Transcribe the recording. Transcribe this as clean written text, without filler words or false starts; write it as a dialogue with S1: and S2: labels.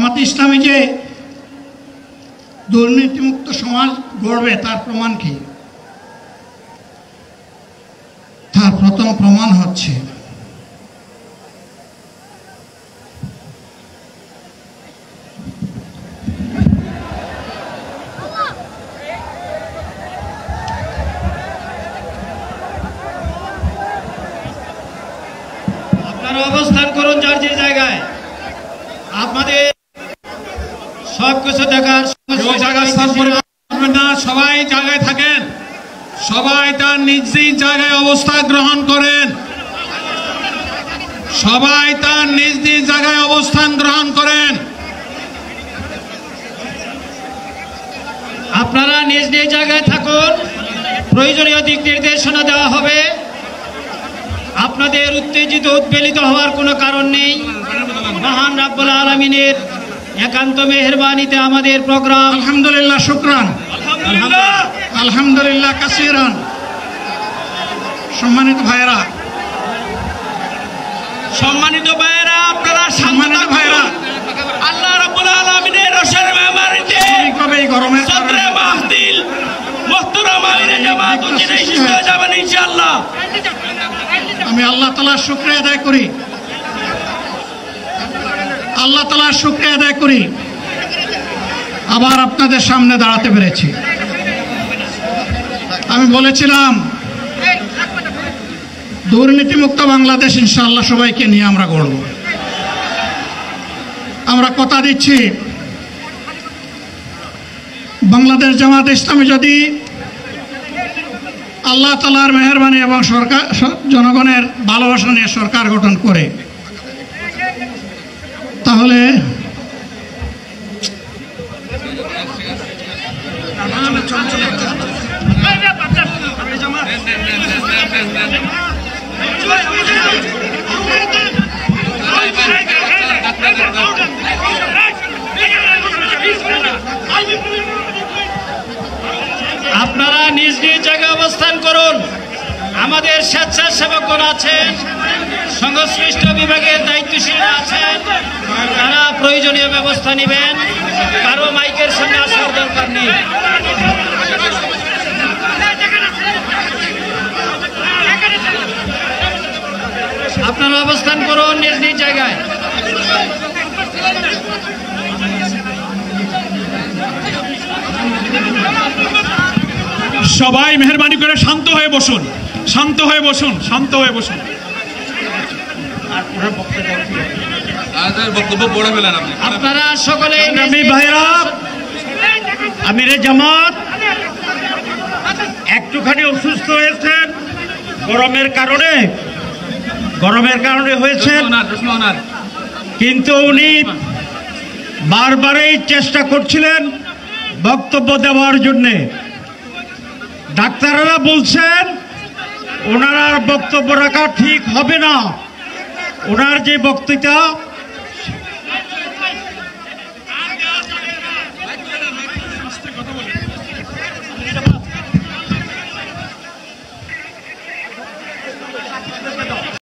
S1: জামাতে ইসলামী যে দুর্নীতিমুক্ত সমাজ গড়বে তার প্রমাণ কি? তার প্রথম প্রমাণ হচ্ছে
S2: আপনারা অবস্থান করুন যার যে জায়গায়। আপনাদের সবকিছু দেখার
S3: না, সবাই জায়গায় থাকেন, সবাই তার নিজ নিজ জায়গায় অবস্থান গ্রহণ করেন, সবাই তার নিজ নিজ জায়গায় অবস্থান গ্রহণ করেন।
S2: আপনারা নিজ নিজ জায়গায় থাকুন, প্রয়োজনীয় দিক নির্দেশনা দেওয়া হবে। আপনাদের উত্তেজিত উদ্বেলিত হওয়ার কোনো কারণ নেই। মহান রাব্বুল আলামিনের একান্ত মেহেরবানিতে আমাদের প্রোগ্রাম
S1: আলহামদুলিল্লাহ, শুকরান, আলহামদুলিল্লাহ কাসিরান। সম্মানিত ভাইয়েরা,
S3: আপনারা
S1: সম্মানিত ভাইয়েরা,
S3: আল্লাহ রাব্বুল আলামিনের রোশন মেহমানিতে
S1: কবে এই গরমের
S3: সদরে মাহফিল মুহতারাম আমিরে জামাত উচিত হয়ে যাবেন ইনশাআল্লাহ।
S1: আমি আল্লাহ তাআলার শুকরিয়া আদায় করি, আল্লাহ তাআলার শুকরিয়া আদায় করি আবার আপনাদের সামনে দাঁড়াতে পেরেছি। আমি বলেছিলাম দুর্নীতিমুক্ত বাংলাদেশ ইনশাআল্লাহ সবাইকে নিয়ে আমরা গড়ব। আমরা কথা দিচ্ছি, বাংলাদেশ জামাত ইসলামী যদি আল্লাহ তাআলার মেহেরবানি এবং সরকার জনগণের ভালোবাসা নিয়ে সরকার গঠন করে, তাহলে
S2: আপনারা নিজ নিজ জায়গায় অবস্থান করুন। আমাদের স্বেচ্ছাসেবকগণ আছেন, সংশ্লিষ্ট বিভাগের দায়িত্বশীলরা আছেন, তারা প্রয়োজনীয় ব্যবস্থা নেবেন। কারো মাইকের সামনে আসার দরকার নেই। আপনারা অবস্থান করুন নিজ নিজ জায়গায়।
S3: সবাই মেহেরবানি করে শান্ত হয়ে বসুন, শান্ত হয়ে বসুন, শান্ত হয়ে বসুন।
S2: আপনারা সকলে
S4: ভাইরা, আমিরে জামাত একটুখানি অসুস্থ হয়েছেন গরমের কারণে হয়েছেন, কিন্তু উনি বারবারই চেষ্টা করছিলেন বক্তব্য দেওয়ার জন্যে। ডাক্তাররা বলছেন ওনার বক্তব্য রাখা ঠিক হবে না। ওনার যে বক্তৃতা